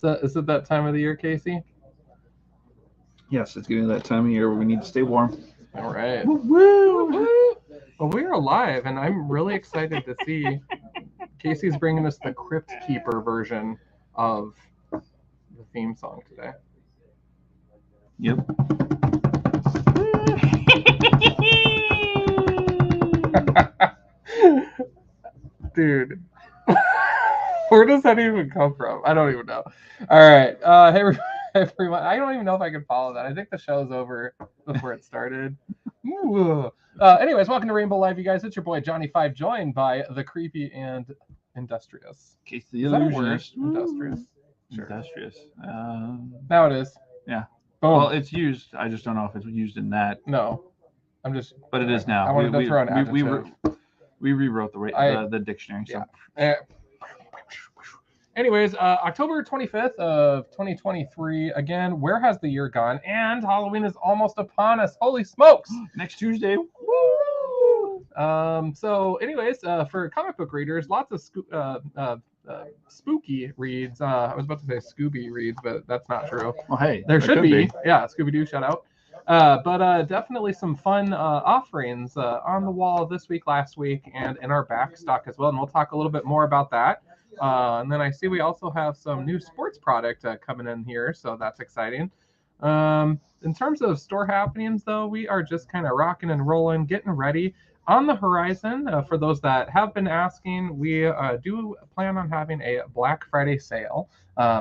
Is it that time of the year, Casey? Yes, it's getting to that time of year where we need to stay warm. All right. Woo woo! Well, we are live, and I'm really excited to see Casey's bringing us the Crypt Keeper version of the theme song today. Yep. Dude, where does that even come from? I don't even know. All right. Hey, everyone. I don't even know if I can follow that. I think the show's over before it started. Ooh. Anyways, welcome to Rainbow Live, you guys. It's your boy Johnny Five, joined by the creepy and industrious. Case the Is that a word? Illusionist. Industrious. Sure. Industrious. Now it is. Yeah. Boom. Well, it's used. I just don't know if it's used in that. No. I'm just. But it is now. I wanted to throw an adjective. We rewrote the dictionary. So. Yeah. Anyways, October 25th of 2023. Again, where has the year gone? And Halloween is almost upon us. Holy smokes! Next Tuesday. Woo! So, anyways, for comic book readers, lots of spooky reads. I was about to say Scooby reads, but that's not true. Well, hey, there should be. Yeah, Scooby-Doo, shout out. But definitely some fun offerings on the wall this week, last week, and in our back stock as well. And we'll talk a little bit more about that. And then I see we also have some new sports product coming in here, so that's exciting. In terms of store happenings, though, we are just kind of rocking and rolling, getting ready. On the horizon, for those that have been asking, we do plan on having a Black Friday sale.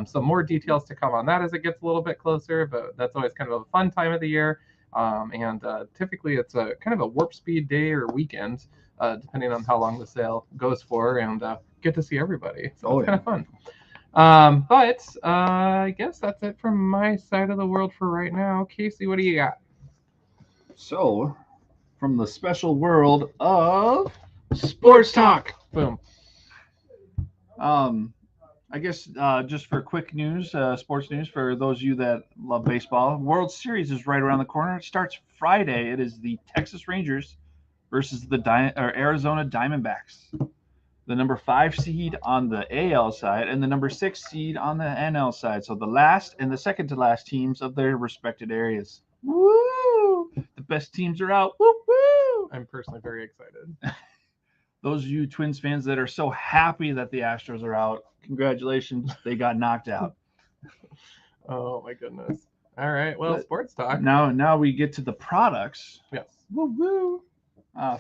So more details to come on that as it gets a little bit closer, but that's always kind of a fun time of the year. And typically it's a kind of a warp speed day or weekend, depending on how long the sale goes for, and get to see everybody. So it's kind of fun. But I guess that's it from my side of the world for right now. Casey, what do you got? So, from the special world of sports talk. Boom. I guess just for quick news, sports news for those of you that love baseball, World Series is right around the corner. It starts Friday. It is the Texas Rangers versus the Arizona Diamondbacks. The number 5 seed on the AL side and the number 6 seed on the NL side. So the last and the second to last teams of their respected areas. Woo! The best teams are out. Woo woo! I'm personally very excited. Those of you Twins fans that are so happy that the Astros are out, congratulations, they got knocked out. Oh my goodness. All right, well, sports talk. Now we get to the products. Yes. Woo woo.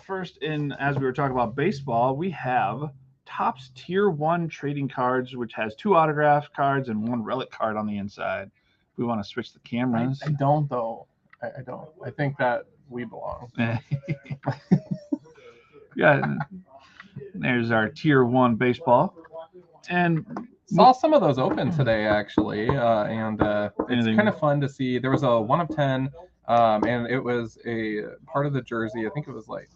First, as we were talking about baseball, we have Topps Tier 1 trading cards, which has 2 autograph cards and 1 relic card on the inside. We want to switch the cameras. I don't, though. I don't. I think that we belong. Yeah. There's our Tier 1 baseball. And saw some of those open today, actually. And it's kind of fun to see. There was a 1 of 10. And it was a part of the jersey. I think it was like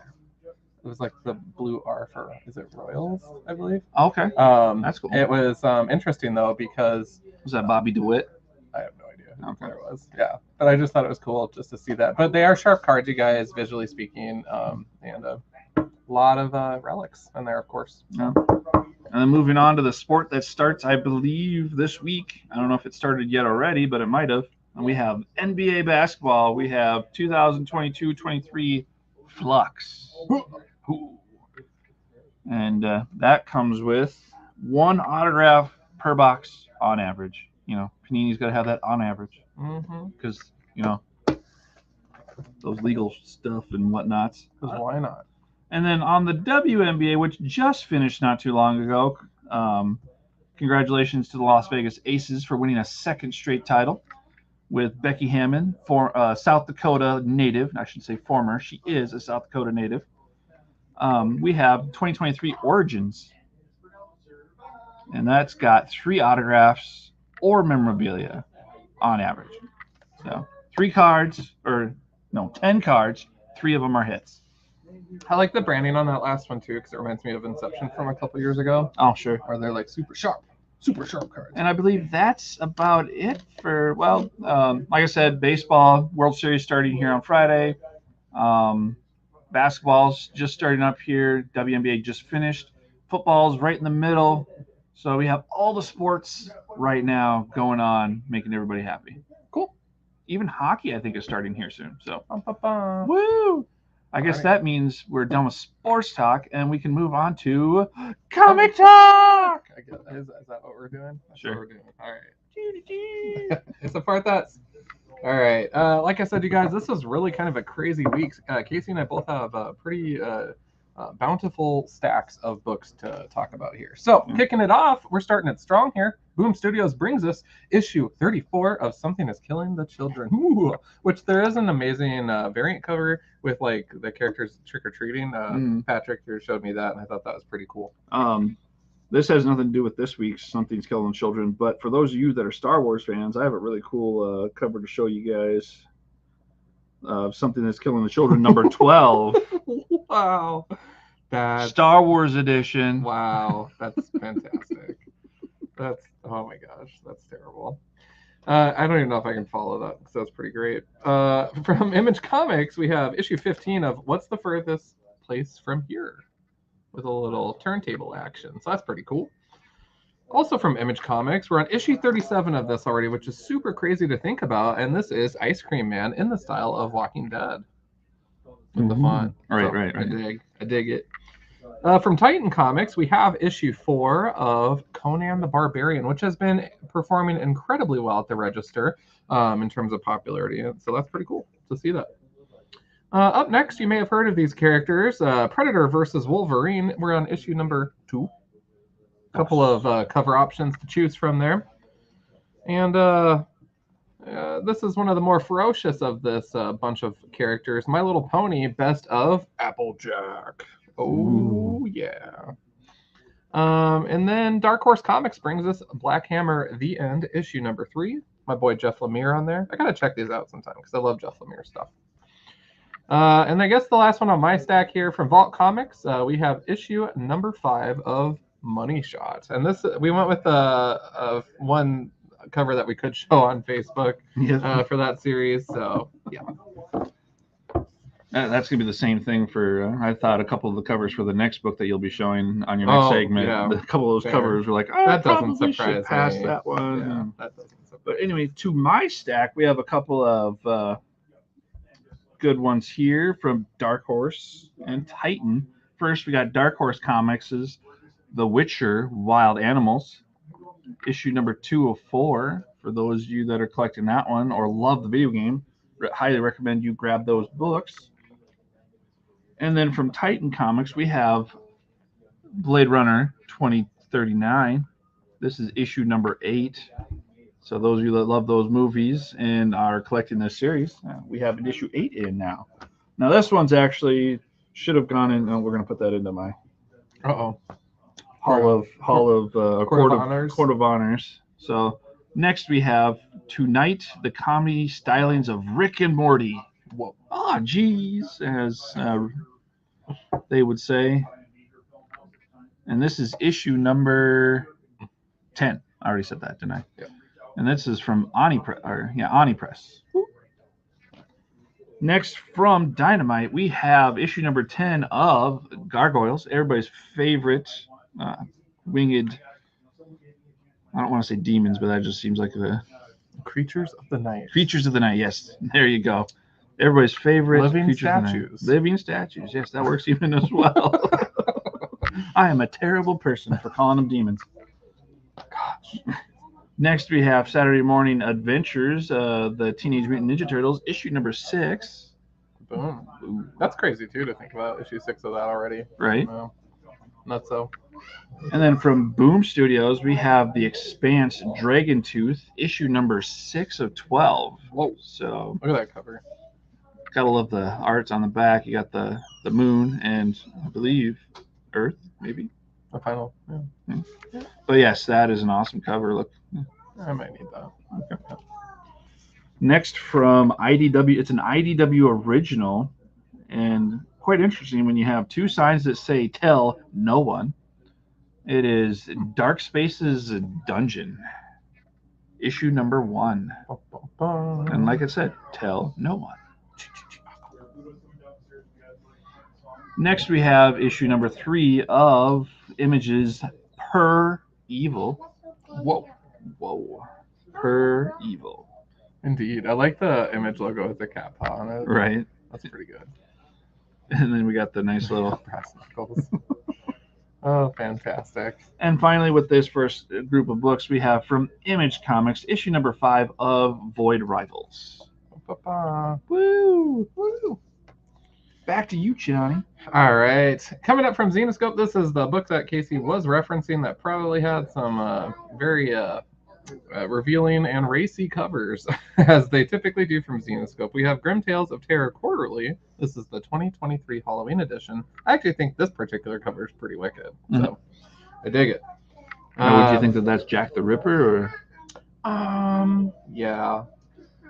the blue R for, is it Royals, I believe? Okay. That's cool. It was interesting though, because was that Bobby DeWitt? I have no idea who it was. Yeah, but I just thought it was cool just to see that. But they are sharp cards, you guys, visually speaking, and a lot of relics in there, of course. Yeah. And then moving on to the sport that starts, I believe, this week. I don't know if it started yet already, but it might have. And we have NBA basketball. We have 2022-23 Flux. And that comes with 1 autograph per box on average. You know, Panini's got to have that on average. Because, you know, those legal stuff and whatnots. Because why not? And then on the WNBA, which just finished not too long ago, congratulations to the Las Vegas Aces for winning a 2nd straight title. With Becky Hammond, South Dakota native. I should say former. She is a South Dakota native. We have 2023 Origins. And that's got 3 autographs or memorabilia on average. So 10 cards. 3 of them are hits. I like the branding on that last one, too, because it reminds me of Inception from a couple years ago. Oh, sure. Where they're like super sharp cards. And I believe that's about it for, like I said, baseball, World Series starting here on Friday. Basketball's just starting up here. WNBA just finished. Football's right in the middle. So we have all the sports right now going on, making everybody happy. Cool. Even hockey, I think, is starting here soon. So, Bum. woo! I guess right. that means we're done with sports talk and we can move on to comic talk. I guess, is that what we're doing? That's Sure. what we're doing. All right. Support that. All right. Like I said, you guys, this is really kind of a crazy week. Casey and I both have pretty bountiful stacks of books to talk about here. So, kicking it off, we're starting it strong here. Boom Studios brings us issue 34 of Something is Killing the Children, which there is an amazing variant cover with like the characters trick-or-treating. Patrick here showed me that, and I thought that was pretty cool. This has nothing to do with this week's Something's Killing Children, but for those of you that are Star Wars fans, I have a really cool cover to show you guys. Something That's Killing the Children, number 12. Wow. Star Wars edition. Wow, that's fantastic. Oh my gosh, that's terrible. I don't even know if I can follow that because that's pretty great. From Image Comics, we have issue 15 of What's the Furthest Place from Here, with a little turntable action. So that's pretty cool. Also from Image Comics, we're on issue 37 of this already, which is super crazy to think about. And this is Ice Cream Man in the style of Walking Dead with the font. Right. I dig it. From Titan Comics, we have issue 4 of Conan the Barbarian, which has been performing incredibly well at the register in terms of popularity. So that's pretty cool to see that. Up next, you may have heard of these characters. Predator versus Wolverine. We're on issue number 2. A couple of cover options to choose from there. And this is one of the more ferocious of this bunch of characters. My Little Pony, Best of Applejack. Oh, yeah. And then Dark Horse Comics brings us Black Hammer, The End, issue number 3. My boy Jeff Lemire on there. I gotta check these out sometime because I love Jeff Lemire stuff. And I guess the last one on my stack here from Vault Comics, we have issue number 5 of Money Shot. And this, we went with one cover that we could show on Facebook for that series. So, yeah. That's going to be the same thing for, I thought, a couple of the covers for the next book that you'll be showing on your next segment. Yeah. A couple of those covers were like, that doesn't surprise pass me. That one. Yeah, that doesn't surprise But anyway, to my stack, we have a couple of good ones here from Dark Horse and Titan. First, we got Dark Horse Comics' The Witcher Wild Animals, issue number 204. For those of you that are collecting that one or love the video game, highly recommend you grab those books. And then from Titan Comics, we have Blade Runner 2039. This is issue number 8. So those of you that love those movies and are collecting this series, we have an issue 8 in now. Now this one's actually should have gone in. We're going to put that into my Court of Honors. So next we have Tonight, the Comedy Stylings of Rick and Morty. Whoa. Ah, geez, as they would say. And this is issue number 10. I already said that, didn't I? Yeah. And this is from Ani Press. Next, from Dynamite, we have issue number 10 of Gargoyles, everybody's favorite winged. I don't want to say demons, but that just seems like the Creatures of the Night. Creatures of the Night. Yes, there you go. Everybody's favorite living statues. Living statues. Yes, that works even as well. I am a terrible person for calling them demons. Gosh. Next, we have Saturday Morning Adventures, the Teenage Mutant Ninja Turtles, issue number 6. Boom. Ooh. That's crazy, too, to think about issue 6 of that already. Right. Not so. And then from Boom Studios, we have The Expanse Dragon Tooth, issue number 6 of 12. Whoa. So look at that cover. Gotta love the arts on the back. You got the moon and, I believe, Earth, maybe. The final. Yeah. But yes, that is an awesome cover. Look. I might need that. Okay. Next from IDW, it's an IDW original, and quite interesting when you have two signs that say "Tell No One." It is Dark Spaces Dungeon, issue number 1, and like I said, tell no one. Next, we have issue number 3 of Image's Per Evil. Whoa. Whoa. Per evil. Indeed. I like the Image logo with the cat paw on it. Right. That's pretty good. And then we got the nice little brass knuckles. Oh, fantastic. And finally, with this first group of books, we have from Image Comics, issue number 5 of Void Rivals. Woo! Woo! Back to you, Johnny. All right. Coming up from Zenoscope, this is the book that Casey was referencing that probably had some very revealing and racy covers, as they typically do from Zenoscope. We have Grim Tales of Terror Quarterly. This is the 2023 Halloween edition. I actually think this particular cover is pretty wicked, so I dig it. Now, would you think that that's Jack the Ripper, or? Yeah.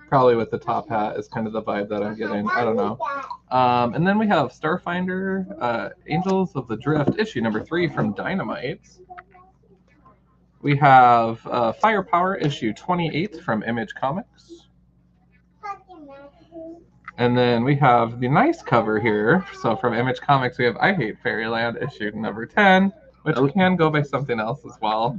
Probably with the top hat is kind of the vibe that I'm getting. I don't know. And then we have Starfinder, Angels of the Drift, issue number 3 from Dynamite. We have Firepower, issue 28 from Image Comics. And then we have the nice cover here. So from Image Comics, we have I Hate Fairyland, issue number 10, which can go by something else as well,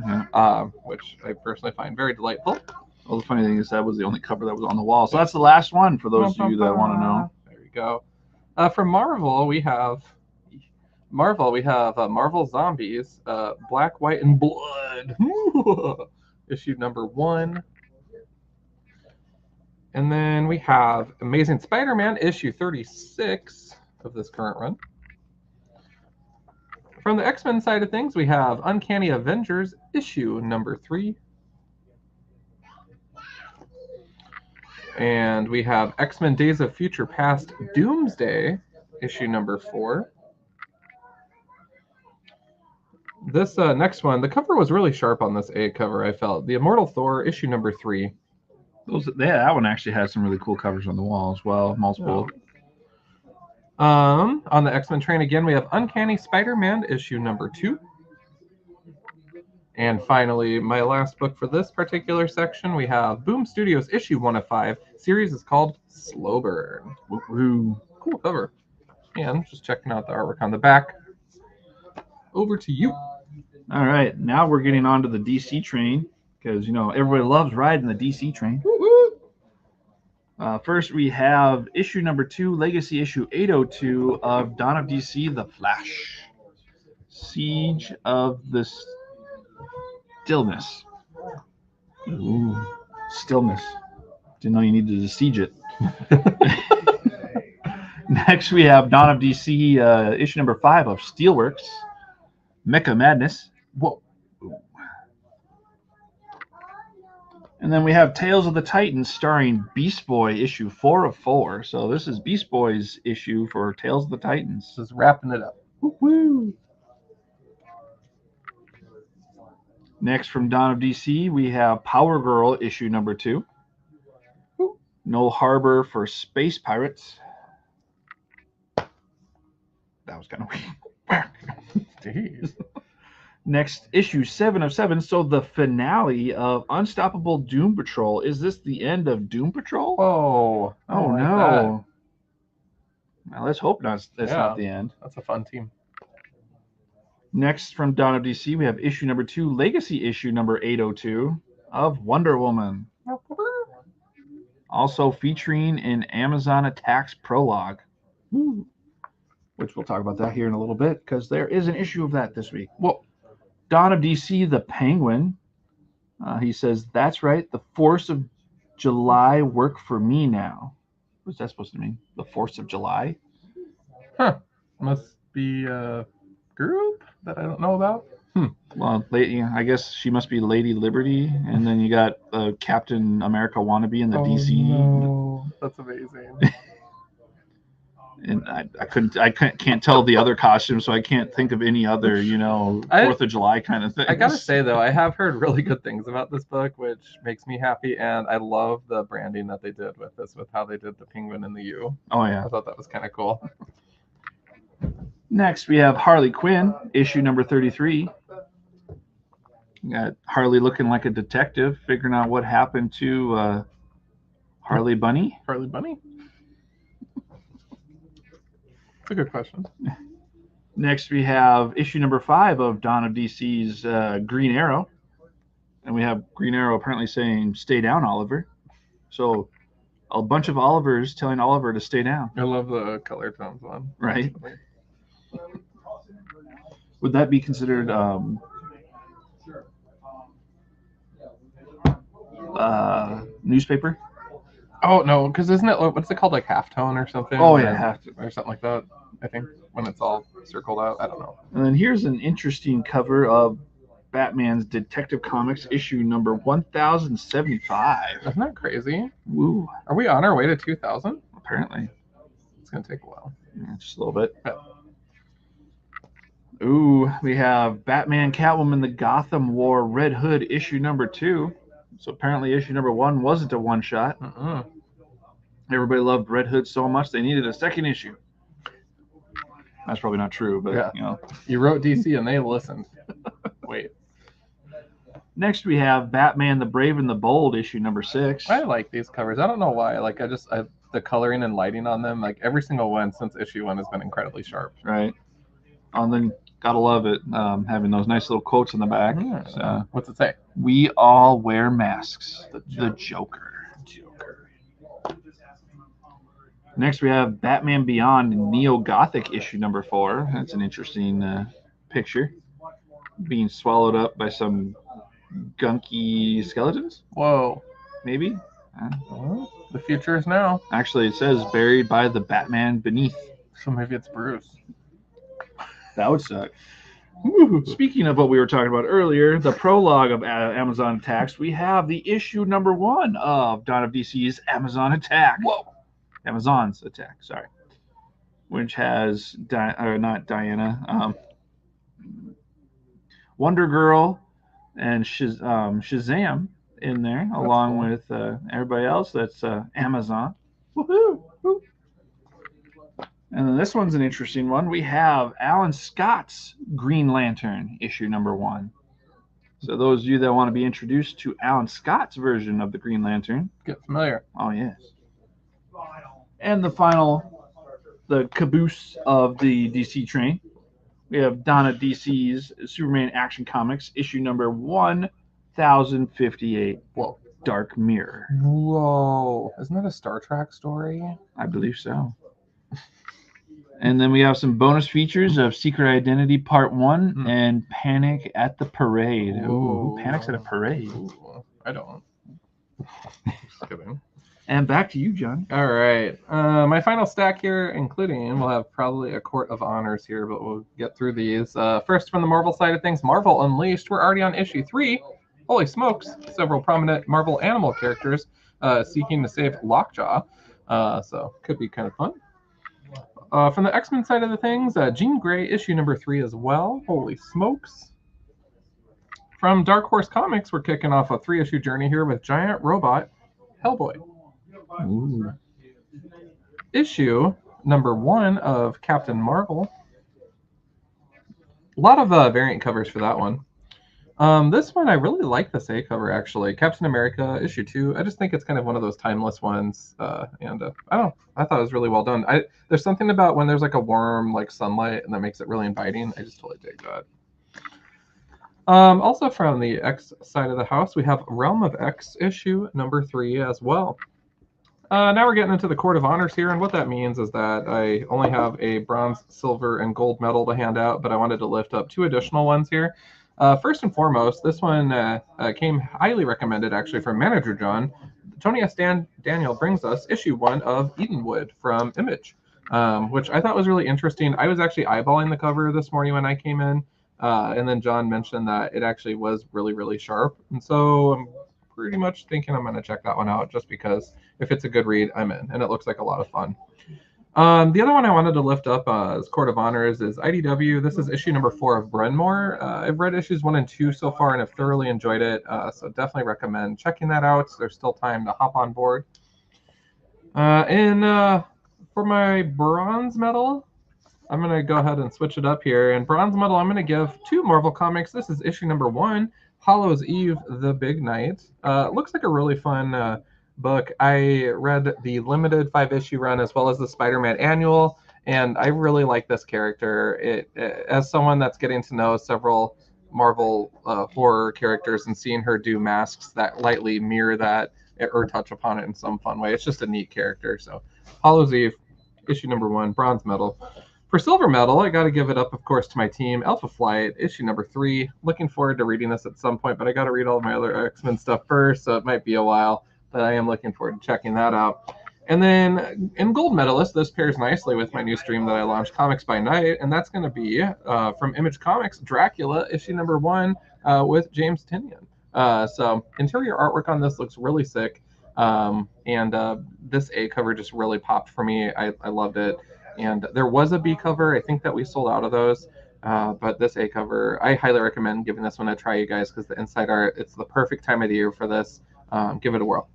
which I personally find very delightful. Well, the funny thing is that was the only cover that was on the wall. So that's the last one for those of you that want to know. There we go. From Marvel, we have Marvel Zombies, Black, White, and Blood, issue number 1. And then we have Amazing Spider-Man, issue 36 of this current run. From the X-Men side of things, we have Uncanny Avengers, issue number 3. And we have X-Men Days of Future Past Doomsday, issue number 4. This next one, the cover was really sharp on this A cover, I felt. The Immortal Thor, issue number 3. That one actually has some really cool covers on the wall as well. Multiple. On the X-Men train again, we have Uncanny Spider-Man, issue number 2. And finally, my last book for this particular section, we have Boom Studios, issue 1 of 5. Series is called Slow Burn. Woo-hoo. Cool cover. And just checking out the artwork on the back. Over to you. All right, now we're getting on to the DC train, because, you know, everybody loves riding the DC train. First, we have issue number 2, Legacy issue 802 of Dawn of DC, The Flash. Siege of the Stillness. Ooh, stillness. Didn't know you needed to siege it. Next, we have Dawn of DC, issue number 5 of Steelworks, Mecha Madness. Whoa. And then we have Tales of the Titans starring Beast Boy, issue 4 of 4. So this is Beast Boy's issue for Tales of the Titans. Just wrapping it up. Woo-hoo. Next, from Dawn of DC, we have Power Girl, issue number 2. No Harbor for Space Pirates. That was kind of weird. Jeez. Next, issue 7 of 7. So the finale of Unstoppable Doom Patrol. Is this the end of Doom Patrol? Oh no. Well, let's hope that's not the end. That's a fun team. Next, from Dawn of DC, we have issue number 2, Legacy issue number 802 of Wonder Woman. Also featuring an Amazon Attacks prologue. Which we'll talk about that here in a little bit, because there is an issue of that this week. Well, Dawn of DC, the Penguin. He says, that's right, the 4th of July work for me now. What's that supposed to mean? The 4th of July? Huh. Must be a group that I don't know about. Well, I guess she must be Lady Liberty, and then you got Captain America wannabe in the DC. No. That's amazing. And I can't tell the other costumes, so I can't think of any other, 4th of July kind of thing. I gotta say though, I have heard really good things about this book, which makes me happy, and I love the branding that they did with this, with how they did the penguin and the U. Oh yeah, I thought that was kind of cool. Next, we have Harley Quinn, issue number 33. Got Harley looking like a detective, figuring out what happened to Harley Bunny. Harley Bunny? That's a good question. Next, we have issue number 5 of Dawn of DC's Green Arrow. And we have Green Arrow apparently saying, "Stay down, Oliver." So a bunch of Olivers telling Oliver to stay down. I love the color tones one. Right. Would that be considered newspaper? Oh no, because isn't it what's it called, like halftone or something? Oh yeah, or something like that. I think when it's all circled out. I don't know. And then here's an interesting cover of Batman's Detective Comics issue number 1075. Isn't that crazy? Woo! Are we on our way to 2000? Apparently, it's gonna take a while. Yeah, just a little bit. Yeah. Ooh, we have Batman, Catwoman, the Gotham War Red Hood issue number 2. So apparently issue number 1 wasn't a one-shot. Everybody loved Red Hood so much they needed a second issue. That's probably not true, but yeah. you know. You wrote DC and they listened. Wait. Next we have Batman, the Brave and the Bold issue number 6. I like these covers. I don't know why. Like the coloring and lighting on them, like every single one since issue 1 has been incredibly sharp. Right. And then gotta love it, having those nice little quotes in the back. So, what's it say? We all wear masks. The Joker. Next, we have Batman Beyond Neo-Gothic issue number 4. That's an interesting picture. Being swallowed up by some gunky skeletons. Whoa. Maybe. The future is now. Actually, it says buried by the Batman beneath. So maybe it's Bruce. That would suck. Speaking of what we were talking about earlier, the prologue of Amazon Attacks, we have the issue number 1 of Dawn of DC's Amazon Attack. Whoa. Amazon's Attack, sorry. Which has, not Diana, Wonder Girl and Shazam in there, that's along cool. With everybody else. That's Amazon. Woohoo! Woo. And then this one's an interesting one. We have Alan Scott's Green Lantern, issue number 1. So those of you that want to be introduced to Alan Scott's version of the Green Lantern. Get familiar. Oh, yes. And the caboose of the DC train. We have Donna DC's Superman Action Comics, issue number 1058. Whoa. Dark Mirror. Whoa. Isn't that a Star Trek story? I believe so. And then we have some bonus features of Secret Identity Part 1 and Panic at the Parade. Ooh, who panics at a parade? Ooh, I don't. Just kidding. And back to you, John. All right. My final stack here, including, we'll have probably a Court of Honors here, but we'll get through these. First, from the Marvel side of things, Marvel Unleashed. We're already on issue 3. Holy smokes. Several prominent Marvel animal characters seeking to save Lockjaw. So could be kind of fun. From the X-Men side of the things, Jean Grey, issue number 3 as well. Holy smokes. From Dark Horse Comics, we're kicking off a 3-issue journey here with Giant Robot Hellboy. Ooh. Issue number 1 of Captain Marvel. A lot of variant covers for that one. This one, I really like this A cover, actually. Captain America, issue 2. I just think it's kind of one of those timeless ones. I don't know. I thought it was really well done. There's something about when there's like a warm like sunlight and that makes it really inviting. I just totally dig that. Also from the X side of the house, we have Realm of X, issue number 3 as well. Now we're getting into the Court of Honors here, and what that means is that I only have a bronze, silver, and gold medal to hand out, but I wanted to lift up 2 additional ones here. First and foremost, this one came highly recommended, actually, from Manager John. Tony S. Daniel brings us issue 1 of Edenwood from Image, which I thought was really interesting. I was actually eyeballing the cover this morning when I came in, and then John mentioned that it actually was really, really sharp. And so I'm pretty much thinking I'm going to check that one out just because if it's a good read, I'm in, and it looks like a lot of fun. The other one I wanted to lift up as Court of Honors is IDW. This is issue number 4 of Brenmore. I've read issues 1 and 2 so far and have thoroughly enjoyed it, so definitely recommend checking that out. There's still time to hop on board. For my bronze medal, I'm going to go ahead and switch it up here. And bronze medal, I'm going to give 2 Marvel comics. This is issue number 1, Hollow's Eve, The Big Night. Looks like a really fun book. I read the limited 5-issue run as well as the Spider-Man annual, and I really like this character. As someone that's getting to know several Marvel horror characters and seeing her do masks that lightly mirror that or touch upon it in some fun way. It's just a neat character. So Hallows Eve, issue number 1, bronze medal. For silver medal, I got to give it up, of course, to my team. Alpha Flight, issue number 3. Looking forward to reading this at some point, but I got to read all of my other X-Men stuff first, so it might be a while, but I am looking forward to checking that out. And then in gold medalist, this pairs nicely with my new stream that I launched, Comics by Night, and that's going to be from Image Comics, Dracula, issue number 1 with James Tynion. So interior artwork on this looks really sick, and this A cover just really popped for me. I loved it. And there was a B cover. I think that we sold out of those. But this A cover, I highly recommend giving this one a try, you guys, because the inside art, it's the perfect time of the year for this. Give it a whirl.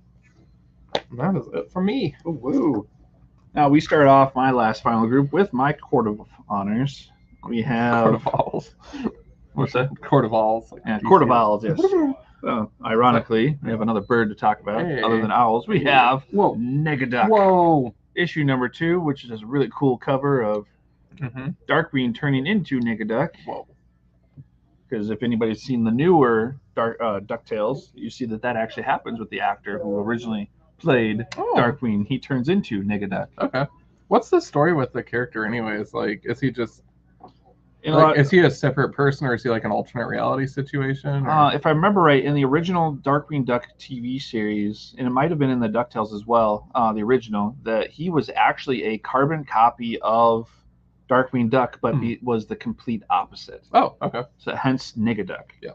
And that is it for me. Ooh, woo. Now we start off my last final group with my Court of Honors. We have Court of Owls. What's that? Court of Owls. Like Yeah, Court of Owls, yes. Ironically, we have another bird to talk about. Hey. Other than owls, we have Negaduck. Whoa. Issue number 2, which is a really cool cover of Darkwing turning into Negaduck. Whoa. Because if anybody's seen the newer DuckTales, you see that actually happens with the actor who originally played Darkwing. He turns into Negaduck. Okay. What's the story with the character anyways? Like, is he just... is he a separate person, or is he like an alternate reality situation? If I remember right, in the original Darkwing Duck TV series, and it might have been in the DuckTales as well, the original, that he was actually a carbon copy of Darkwing Duck, but he was the complete opposite. Oh, okay. So hence Negaduck. Yeah.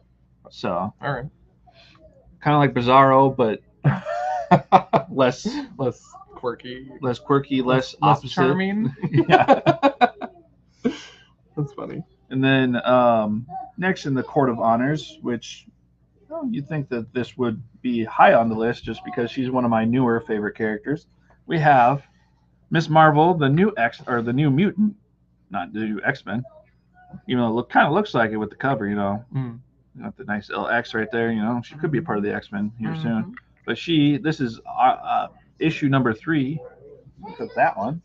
So. All right. Kind of like Bizarro, but less quirky. Less quirky, less opposite. Charming. Yeah. That's funny. And then next in the Court of Honors, which you'd think that this would be high on the list just because she's one of my newer favorite characters. We have Miss Marvel, the new mutant, not the new X-Men. Even though it kind of looks like it with the cover, you know. Got the nice LX right there, you know. She could be a part of the X-Men here soon. But this is issue number 3. Look at that one.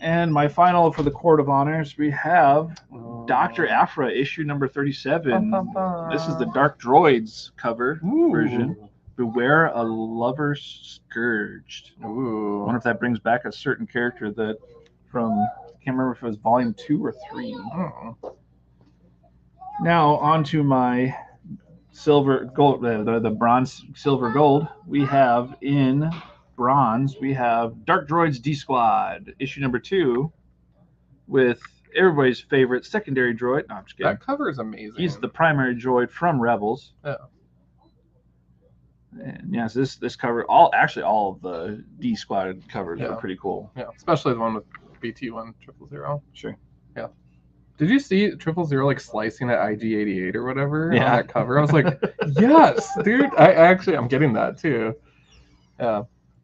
And my final for the Court of Honors, we have Dr. Aphra, issue number 37. This is the Dark Droids cover version. Beware a lover scourged. Ooh. I wonder if that brings back a certain character that from, I can't remember if it was volume 2 or 3. Now on to my silver gold, the bronze, silver, gold. We have in bronze, we have Dark Droids D Squad, issue number 2, with everybody's favorite secondary droid. No, I'm just kidding. That cover is amazing. He's the primary droid from Rebels. Yeah. And yes, this cover, all of the D Squad covers are pretty cool. Yeah, especially the one with BT-1000. Sure. Yeah. Did you see 000 like slicing at IG-88 or whatever on Yeah. that cover? I was like, yes, dude. I'm getting that too. Yeah.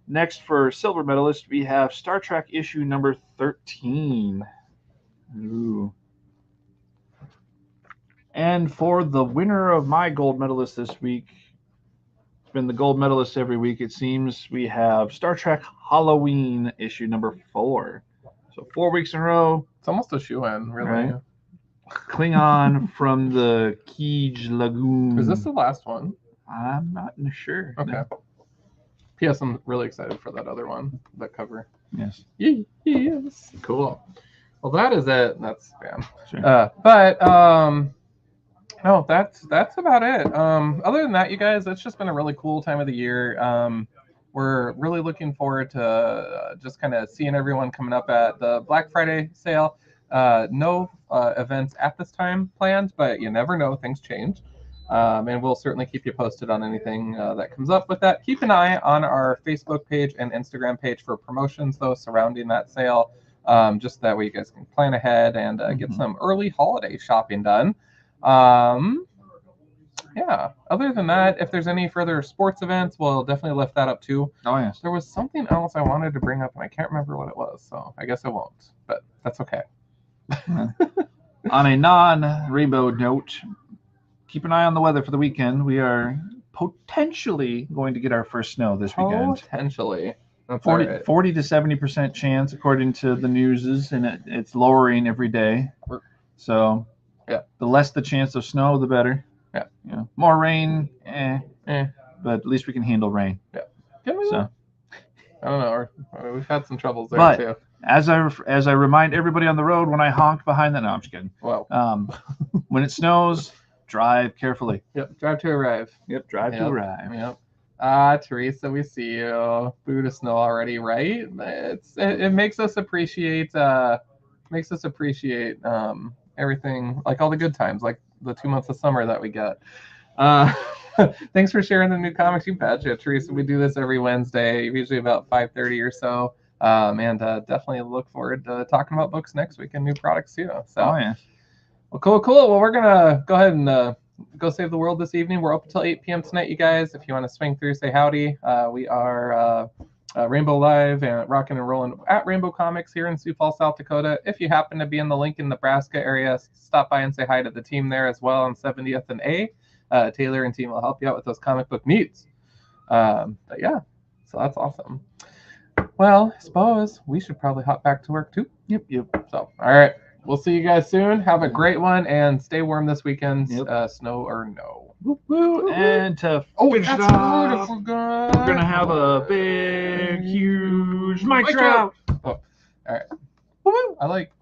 Next, for silver medalist, we have Star Trek issue number 13. Ooh. And for the winner of my gold medalist this week, it's been the gold medalist every week, it seems, we have Star Trek Halloween issue number 4. So 4 weeks in a row. It's almost a shoe-in, really. Right. Klingon from the Kij Lagoon. Is this the last one? I'm not sure. Okay. No. P.S. I'm really excited for that other one, that cover. Yes. Yes. Cool. Well, that is it. That's spam. Sure. No, that's about it. Other than that, you guys, it's just been a really cool time of the year. We're really looking forward to just kind of seeing everyone coming up at the Black Friday sale. No events at this time planned, but you never know, things change. And we'll certainly keep you posted on anything that comes up with that. Keep an eye on our Facebook page and Instagram page for promotions, though, surrounding that sale. Just that way you guys can plan ahead and get some early holiday shopping done. Yeah, other than that, if there's any further sports events, we'll definitely lift that up too. Oh, yes. There was something else I wanted to bring up, and I can't remember what it was, so I guess I won't, but that's okay. On a non-rainbow note, keep an eye on the weather for the weekend. We are potentially going to get our first snow this weekend. Potentially. That's 40 to 70% chance, according to the news, and it's lowering every day. So Yeah. The less the chance of snow, the better. Yeah. You know, more rain, Eh. but at least we can handle rain. Yeah. Can we? So I don't know. We've had some troubles there But- too. as I remind everybody on the road when I honk behind that, no, I'm just kidding. Well, When it snows, drive carefully. yep. Drive to arrive. Yep, drive to Yep. arrive. Yep. Teresa, we see you. Boo to snow already, right? It makes us appreciate everything, like all the good times, like the 2 months of summer that we get. Thanks for sharing the new comics. You betcha, Teresa. We do this every Wednesday, usually about 5:30 or so. And definitely look forward to talking about books next week and new products too. So, Oh yeah. well, cool. Well, we're gonna go ahead and go save the world this evening. We're open till 8 p.m. tonight, you guys. If you want to swing through, say howdy. We are Rainbow Live and rocking and rolling at Rainbow Comics here in Sioux Falls, South Dakota. If you happen to be in the Lincoln, Nebraska area, stop by and say hi to the team there as well on 70th and A. Taylor and team will help you out with those comic book needs. But yeah, so that's awesome. Well, I suppose we should probably hop back to work too. Yep. So, all right. We'll see you guys soon. Have a great one and stay warm this weekend. Yep. Snow or no. Woo. And to finish it that's off, right, I forgot. we're gonna have a big, huge mic drop. Oh, all right. Woo-hoo. I like